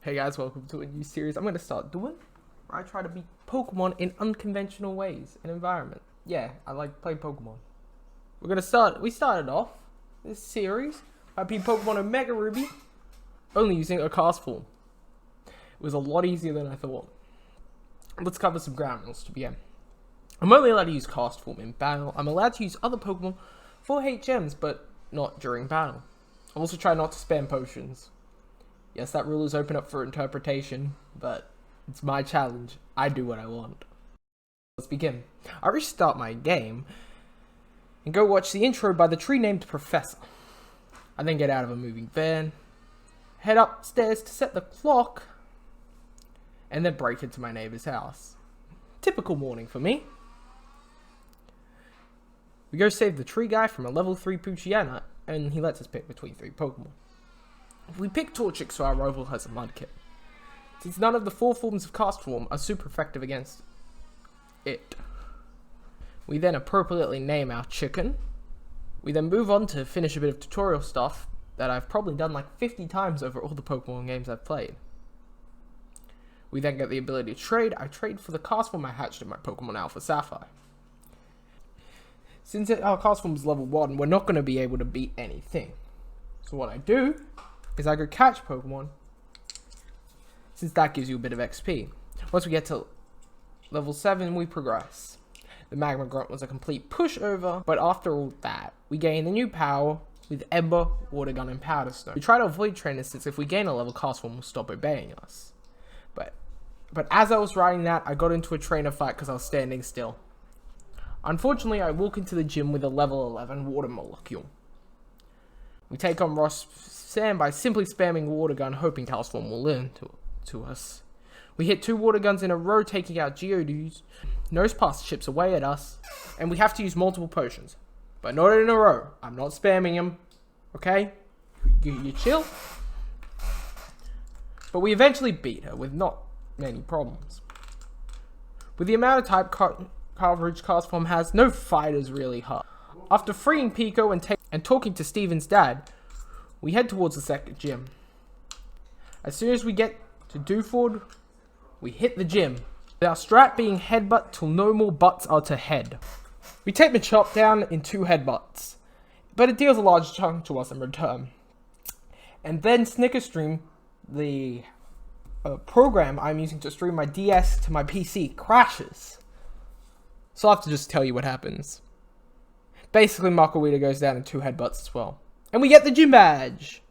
Hey guys, welcome to a new series I'm going to start doing, where I try to beat Pokemon in unconventional ways and environment. Yeah, I like playing Pokemon. We started off this series by beating Pokemon Omega Ruby, only using a Castform. It was a lot easier than I thought. Let's cover some ground rules to begin. I'm only allowed to use Castform in battle. I'm allowed to use other Pokemon for HMs, but not during battle. I'll also try not to spam potions. Yes, that rule is open up for interpretation, but it's my challenge. I do what I want. Let's begin. I restart my game and go watch the intro by the tree-named Professor. I then get out of a moving van, head upstairs to set the clock, and then break into my neighbor's house. Typical morning for me. We go save the tree guy from a level 3 Poochyena, and he lets us pick between 3 Pokemon. We pick Torchic so our rival has a Mudkip, since none of the 4 forms of Castform are super effective against it. We then appropriately name our chicken. We then move on to finish a bit of tutorial stuff that I've probably done like 50 times over all the Pokemon games I've played. We then get the ability to trade. I trade for the Castform I hatched in my Pokemon Alpha Sapphire. Since our Castform is level 1, we're not going to be able to beat anything. So what I do is I go catch Pokemon, since that gives you a bit of XP. Once we get to level 7, we progress. The Magma Grunt was a complete pushover, but after all that, we gain a new power with Ember, Water Gun, and Powder Stone. We try to avoid trainers, since if we gain a level, Castform will stop obeying us. But as I was riding that, I got into a trainer fight because I was standing still. Unfortunately, I walk into the gym with a level 11 Water Molecule. We take on Ross Sam by simply spamming Water Gun, hoping Castform will learn to us. We hit 2 Water Guns in a row, taking out Geodudes. Nosepass chips away at us, and we have to use multiple potions. But not in a row. I'm not spamming them. Okay? You chill. But we eventually beat her with not many problems. With the amount of type coverage Castform has, no fight is really hard. After freeing Pico and talking to Steven's dad, we head towards the second gym. As soon as we get to Dewford, we hit the gym, with our strat being headbutt till no more butts are to head. We take the chop down in 2 headbutts, but it deals a large chunk to us in return. And then Snickerstream, the program I'm using to stream my DS to my PC, crashes. So I'll have to just tell you what happens. Basically, Markawita goes down in 2 headbutts as well. And we get the gym badge!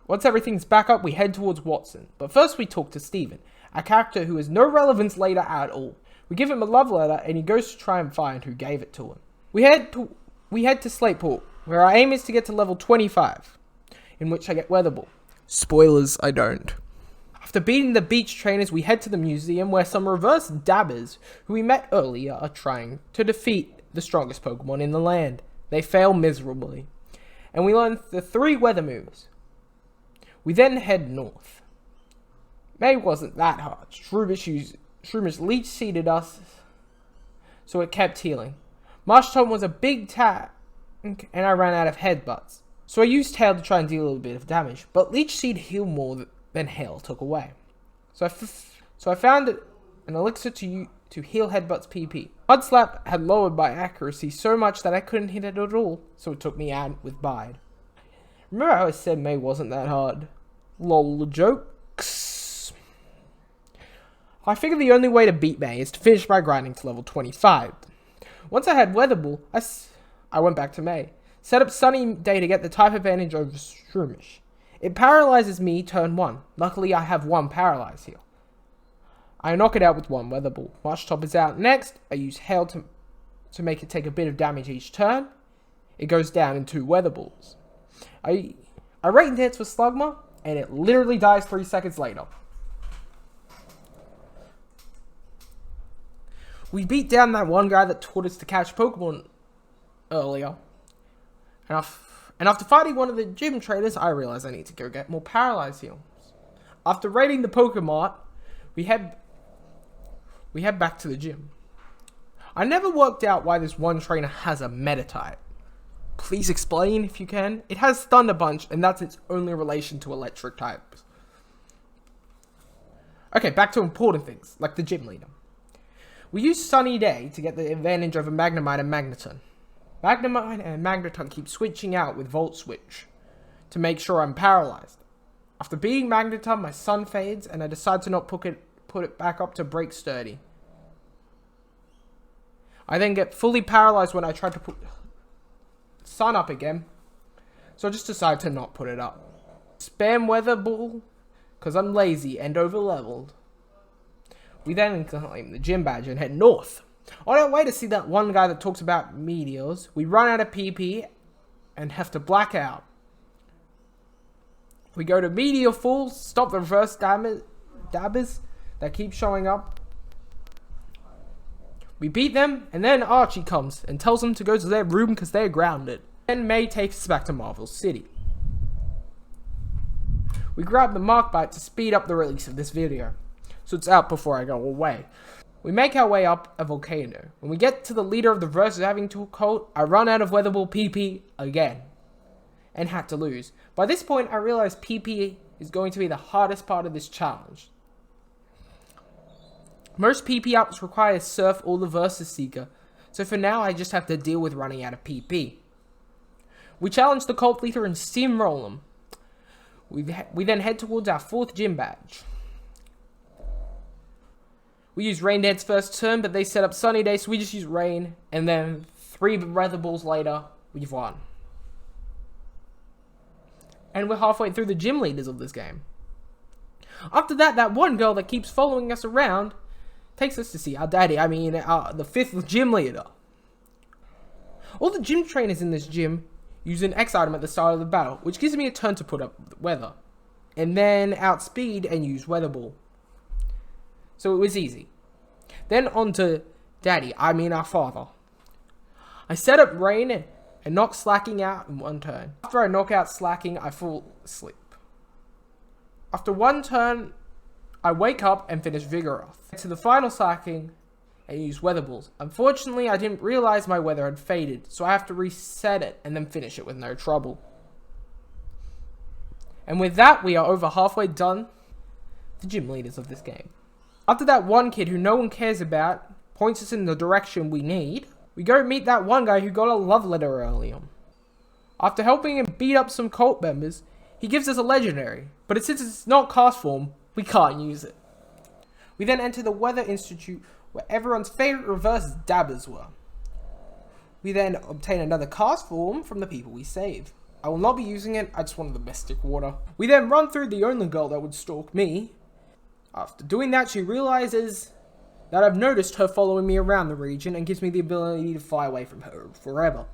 Once everything's back up, we head towards Watson. But first we talk to Steven, a character who has no relevance later at all. We give him a love letter, and he goes to try and find who gave it to him. We head to Slateport, where our aim is to get to level 25, in which I get Weather Ball. Spoilers, I don't. After beating the beach trainers, we head to the museum, where some reverse dabbers, who we met earlier, are trying to defeat the strongest Pokemon in the land. They fail miserably. And we learn the 3 weather moves. We then head north. May wasn't that hard. Shroomish leech seeded us, so it kept healing. Marshtomp was a big tank, and I ran out of headbutts. So I used Tail to try and deal a little bit of damage, but Leech Seed healed more than Hail took away. So I found an elixir to heal Headbutt's PP. Mudslap had lowered my accuracy so much that I couldn't hit it at all, so it took me out with Bide. Remember how I said May wasn't that hard? Lol jokes. I figured the only way to beat May is to finish my grinding to level 25. Once I had Weather Ball, I went back to May. Set up Sunny Day to get the type advantage over Shroomish. It paralyzes me turn 1. Luckily, I have 1 paralyze heal. I knock it out with 1 Weather Ball. Marshtomp is out next. I use Hail to make it take a bit of damage each turn. It goes down in 2 Weather Balls. I Rain Dance with Slugma, and it literally dies 3 seconds later. We beat down that one guy that taught us to catch Pokemon earlier. And after fighting one of the gym trainers, I realized I need to go get more paralyze heals. After raiding the Pokemart, we head back to the gym. I never worked out why this one trainer has a Meta-type. Please explain if you can. It has Thunder Punch, and that's its only relation to electric types. Okay, back to important things, like the gym leader. We use Sunny Day to get the advantage over Magnemite and Magneton. Magnemite and Magneton keep switching out with Volt Switch to make sure I'm paralyzed. After beating Magneton, my sun fades and I decide to not put it back up to break sturdy. I then get fully paralyzed when I try to put sun up again, so I just decide to not put it up. Spam Weather Ball, because I'm lazy and over-leveled. We then claim the gym badge and head north. On our way to see that one guy that talks about meteors, we run out of PP and have to black out. We go to Meteor Falls, stop the reverse dabbers that keep showing up. We beat them, and then Archie comes and tells them to go to their room because they're grounded. Then May takes us back to Marvel City. We grab the Mark Bite to speed up the release of this video, so it's out before I go away. We make our way up a volcano. When we get to the leader of the versus having to cult, I run out of weatherball PP again, and had to lose. By this point, I realized PP is going to be the hardest part of this challenge. Most PP ups require Surf or the Versus Seeker, so for now I just have to deal with running out of PP. We challenge the cult leader and steamroll him. We then head towards our 4th gym badge. We use Rain Dance first turn, but they set up Sunny Day, so we just use Rain, and then 3 weather balls later, we've won. And we're halfway through the gym leaders of this game. After that, that one girl that keeps following us around takes us to see our daddy, the 5th gym leader. All the gym trainers in this gym use an X item at the start of the battle, which gives me a turn to put up weather, and then outspeed and use weather ball. So it was easy. Then on to daddy, our father. I set up Rain and knock Slacking out in 1 turn. After I knock out Slacking, I fall asleep. After 1 turn, I wake up and finish Vigoroth. To the final Slacking and use weather balls. Unfortunately, I didn't realize my weather had faded, so I have to reset it and then finish it with no trouble. And with that, we are over halfway done the gym leaders of this game. After that one kid who no one cares about points us in the direction we need, we go meet that one guy who got a love letter earlier. After helping him beat up some cult members, he gives us a legendary, but since it's not Castform, we can't use it. We then enter the Weather Institute, where everyone's favourite reverse dabbers were. We then obtain another Castform from the people we saved. I will not be using it, I just wanted the Mystic Water. We then run through the only girl that would stalk me. After doing that, she realizes that I've noticed her following me around the region and gives me the ability to fly away from her forever.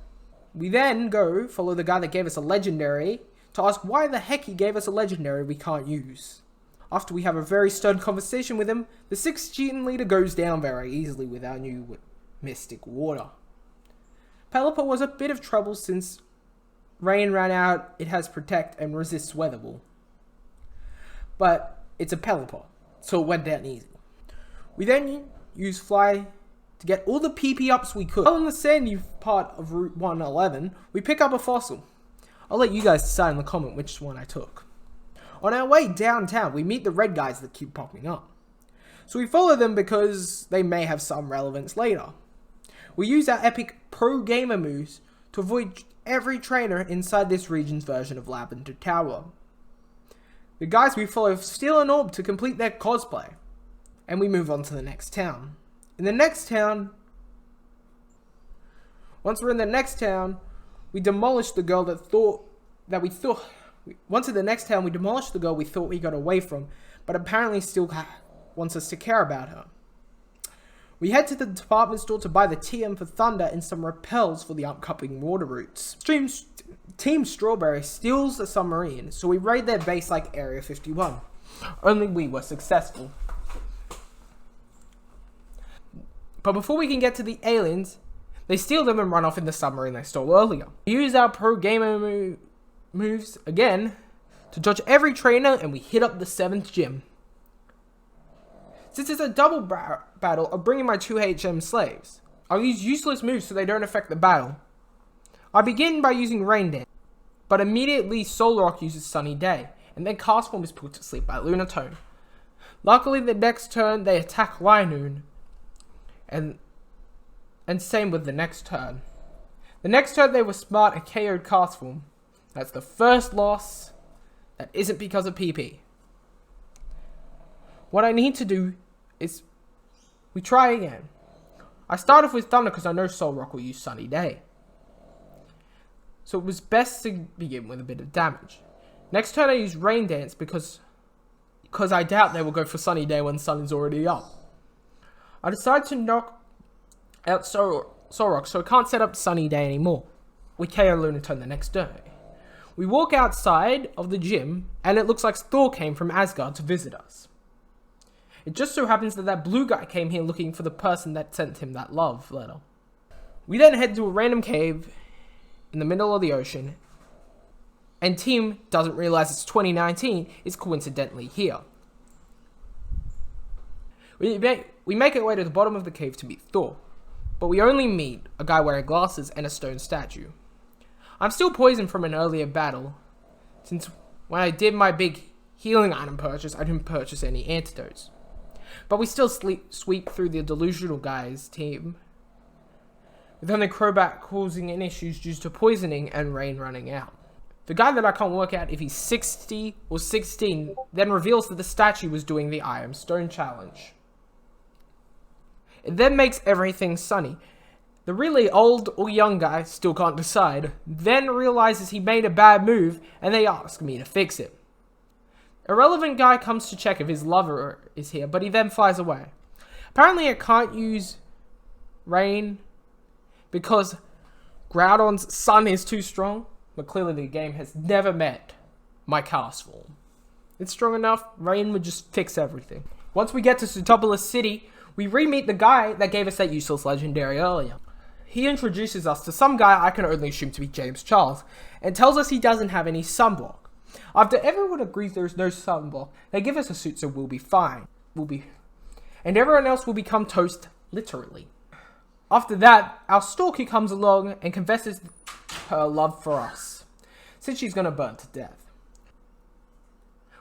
We then go follow the guy that gave us a legendary to ask why the heck he gave us a legendary we can't use. After we have a very stern conversation with him, the 6th gym leader goes down very easily with our new Mystic Water. Pelipper was a bit of trouble since Rain ran out, it has Protect and resists Weather Ball. But it's a Pelipper, so it went down easy. We then use Fly to get all the PP ups we could. While in the sandy part of Route 111, we pick up a fossil. I'll let you guys decide in the comment which one I took. On our way downtown, we meet the red guys that keep popping up. So we follow them because they may have some relevance later. We use our epic pro gamer moves to avoid every trainer inside this region's version of Lavender Tower. The guys we follow steal an orb to complete their cosplay, and we move on to the next town. In the next town, once we're in the next town, we demolish the girl Once in the next town, we demolish the girl we thought we got away from, but apparently still wants us to care about her. We head to the department store to buy the TM for Thunder and some repels for the upcoming water routes. Team Strawberry steals a submarine, so we raid their base like Area 51. Only we were successful. But before we can get to the aliens, they steal them and run off in the submarine they stole earlier. We use our pro gamer moves again to dodge every trainer, and we hit up the 7th gym. Since it's a double battle, I'll bring in my 2 HM slaves. I'll use useless moves so they don't affect the battle. I begin by using Rain Dance, but immediately Solrock uses Sunny Day, and then Castform is put to sleep by Lunatone. Luckily, the next turn they attack Linoon, and same with the next turn. The next turn they were smart and KO'd Castform. That's the first loss that isn't because of PP. What I need to do is we try again. I start off with Thunder because I know Solrock will use Sunny Day. So it was best to begin with a bit of damage. Next turn I use Rain Dance because I doubt they will go for Sunny Day when the sun is already up. I decide to knock out Solrock, so I can't set up Sunny Day anymore. We KO Lunaton the next day. We walk outside of the gym, and it looks like Thor came from Asgard to visit us. It just so happens that blue guy came here looking for the person that sent him that love letter. We then head to a random cave in the middle of the ocean, and Team doesn't realize it's 2019 is coincidentally here. We make our way to the bottom of the cave to meet Thor, but we only meet a guy wearing glasses and a stone statue. I'm still poisoned from an earlier battle, since when I did my big healing item purchase, I didn't purchase any antidotes. But we still sweep through the delusional guy's team, with only Crobat causing any issues due to poisoning and rain running out. The guy that I can't work out if he's 60 or 16 then reveals that the statue was doing the I Am Stone challenge. It then makes everything sunny. The really old or young guy still can't decide, then realizes he made a bad move and they ask me to fix it. Irrelevant guy comes to check if his lover is here, but he then flies away. Apparently I can't use rain because Groudon's sun is too strong, but clearly the game has never met my Castform. It's strong enough, rain would just fix everything. Once we get to Sootopolis City, we re-meet the guy that gave us that useless legendary earlier. He introduces us to some guy I can only assume to be James Charles, and tells us he doesn't have any sunblock. After everyone agrees there is no sunblock, they give us a suit so we'll be fine. And everyone else will become toast, literally. After that, our stalker comes along and confesses her love for us, since she's gonna burn to death.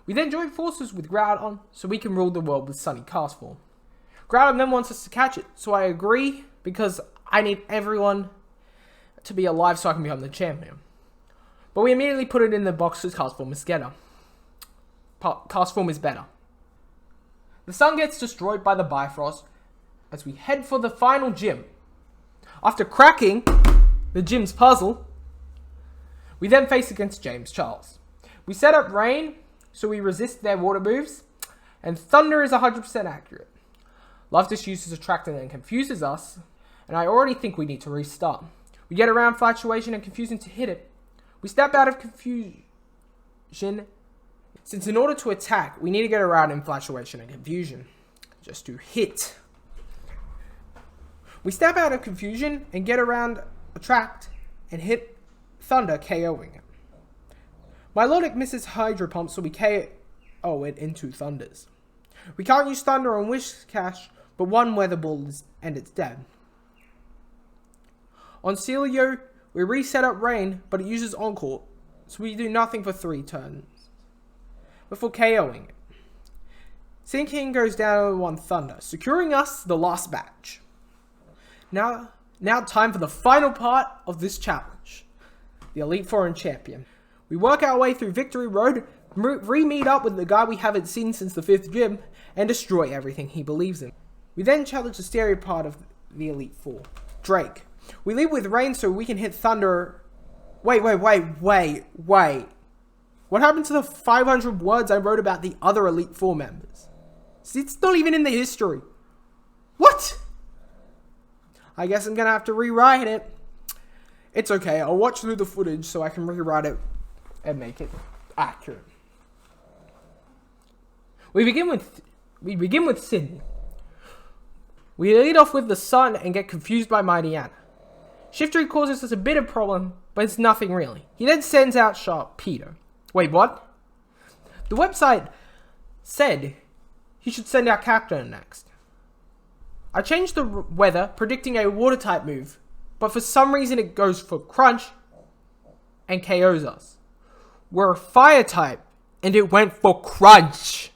We then join forces with Groudon so we can rule the world with Sunny Castform. Groudon then wants us to catch it, so I agree because I need everyone to be alive so I can become the champion. But we immediately put it in the box because Castform is better. Castform is better. The sun gets destroyed by the Bifrost as we head for the final gym. After cracking the gym's puzzle, we then face against James Charles. We set up Rain so we resist their water moves, and Thunder is 100% accurate. Loftus uses Attractant and confuses us, and I already think we need to restart. We get around Fluctuation and Confusing to hit it. We step out of Confusion, since in order to attack, we need to get around in Fluctuation and Confusion, just to hit. We step out of Confusion and get around Attract and hit Thunder, KOing it. Milotic misses Hydro Pump, so we KO it into Thunders. We can't use Thunder on Whiscash, but one Weather Ball and it's dead. On Celio, we reset up Rain, but it uses Encore, so we do nothing for 3 turns before KOing it. Sinking goes down to 1 Thunder, securing us the last match. Now time for the final part of this challenge, the Elite Four and Champion. We work our way through Victory Road, re-meet up with the guy we haven't seen since the 5th gym, and destroy everything he believes in. We then challenge the stereo part of the Elite Four, Drake. We lead with Rain so we can hit Thunder. Wait. What happened to the 500 words I wrote about the other Elite Four members? It's not even in the history. What? I guess I'm gonna have to rewrite it. It's okay, I'll watch through the footage so I can rewrite it and make it accurate. We begin with Sydney. We lead off with the Sun and get confused by Mighty Anna. Shiftry causes us a bit of problem, but it's nothing really. He then sends out Sharpedo. Wait, what? The website said he should send out Cacturne next. I changed the weather, predicting a water type move, but for some reason it goes for Crunch and KOs us. We're a fire type, and it went for Crunch.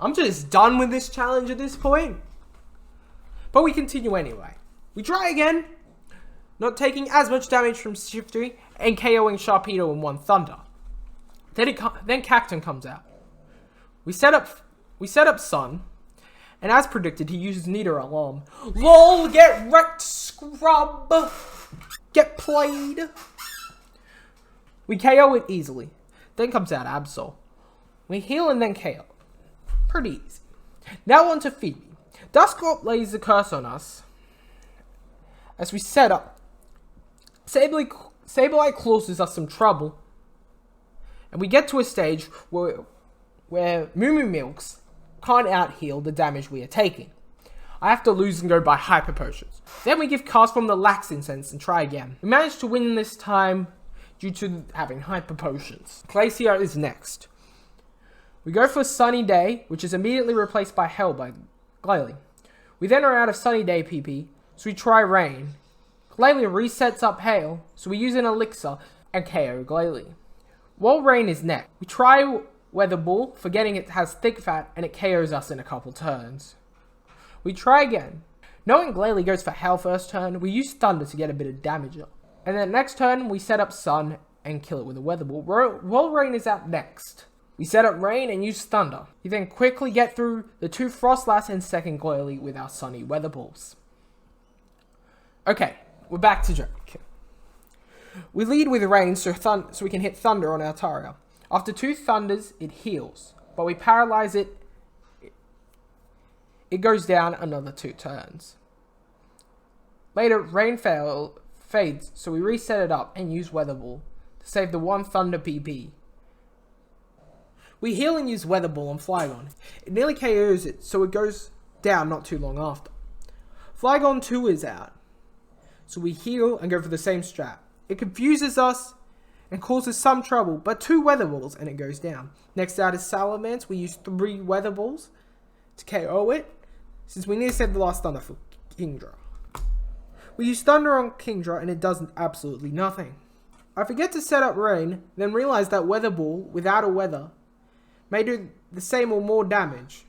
I'm just done with this challenge at this point. But we continue anyway. We try again, not taking as much damage from Shifty and KOing Sharpedo in one Thunder. Then Cacton comes out. We set up Sun, and as predicted, he uses Nido Alarm. LOL, get wrecked, scrub! Get played! We KO it easily. Then comes out Absol. We heal and then KO. Pretty easy. Now on to Phoebe. Dusclops lays the curse on us as we set up. Sableye causes us some trouble, and we get to a stage where Moo Moo Milks can't out-heal the damage we are taking. I have to lose and go by Hyper Potions. Then we give Castform the Lax Incense and try again. We managed to win this time due to having Hyper Potions. Glacier is next. We go for Sunny Day, which is immediately replaced by Hell by Glalie. We then are out of Sunny Day PP, so we try Rain. Glalie resets up Hail, so we use an Elixir and KO Glalie. While Rain is next, we try Weather Ball, forgetting it has Thick Fat and it KOs us in a couple turns. We try again. Knowing Glalie goes for Hail first turn, we use Thunder to get a bit of damage up. And then next turn, we set up Sun and kill it with a Weather Ball. While Rain is out next, we set up Rain and use Thunder. We then quickly get through the 2 Frostlass and second Glalie with our Sunny Weather Balls. Okay, we're back to Drake. We lead with Rain so we can hit Thunder on our Taria. After 2 Thunders, it heals, but we paralyze it. It goes down another 2 turns. Later, Rain fades, so we reset it up and use Weather Ball to save the 1 Thunder PP. We heal and use Weather Ball on Flygon. It nearly KOs it, so it goes down not too long after. Flygon 2 is out, so we heal and go for the same strat. It confuses us and causes some trouble, but 2 Weather Balls and it goes down. Next out is Salamence. We use 3 Weather Balls to KO it, since we need to save the last Thunder for Kingdra. We use Thunder on Kingdra and it does absolutely nothing. I forget to set up Rain, then realize that Weather Ball, without a Weather, may do the same or more damage.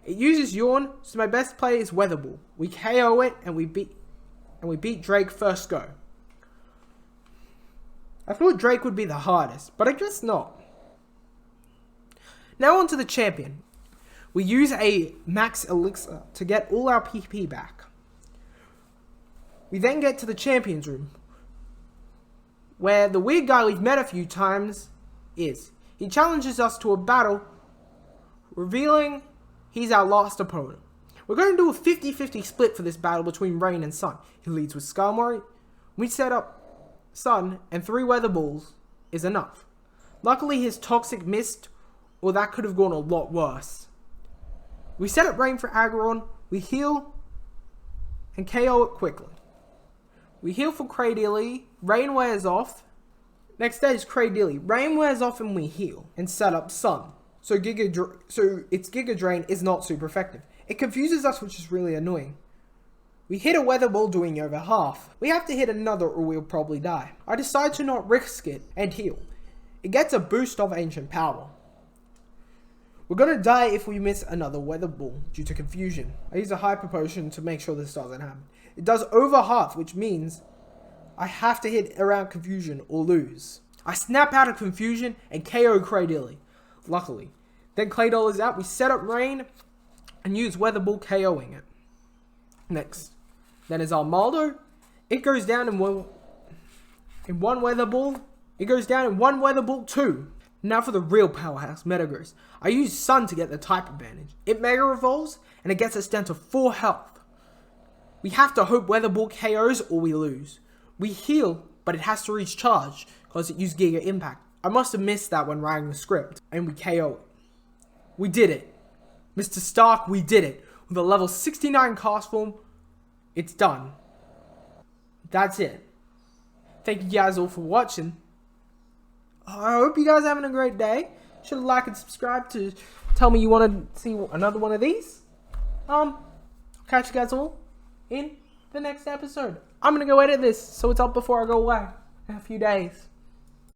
It uses Yawn, so my best play is Weather Ball. We KO it and we beat Drake first go. I thought Drake would be the hardest, but I guess not. Now on to the champion. We use a max elixir to get all our PP back. We then get to the champions room, where the weird guy we've met a few times is. He challenges us to a battle, revealing he's our last opponent. We're going to do a 50-50 split for this battle between Rain and Sun. He leads with Skarmory. We set up Sun, and 3 Weather Balls is enough. Luckily, his Toxic missed, or that could have gone a lot worse. We set up Rain for Aggron. We heal and KO it quickly. We heal for Cradily. Rain wears off. Next stage is Cradily. Rain wears off and we heal and set up Sun. So its Giga Drain is not super effective. It confuses us, which is really annoying. We hit a Weather Ball doing over half. We have to hit another or we'll probably die. I decide to not risk it and heal. It gets a boost of Ancient Power. We're gonna die if we miss another Weather Ball due to confusion. I use a Hyper Potion to make sure this doesn't happen. It does over half, which means I have to hit around confusion or lose. I snap out of confusion and KO Cradily, luckily. Then Claydol is out. We set up Rain and use Weather Ball, KOing it. Next. Then is Armaldo. It goes down in one Weather Ball. It goes down in 1 Weather Ball 2. Now for the real powerhouse, Metagross. I use Sun to get the type advantage. It Mega Evolves and it gets us down to 4 health. We have to hope Weather Ball KOs or we lose. We heal, but it has to reach charge because it used Giga Impact. I must have missed that when writing the script, and we KO it. We did it. Mr. Stark, we did it. With a level 69 Castform, it's done. That's it. Thank you guys all for watching. I hope you guys are having a great day. Should like and subscribe to tell me you want to see another one of these. Catch you guys all in the next episode. I'm going to go edit this so it's up before I go away in a few days.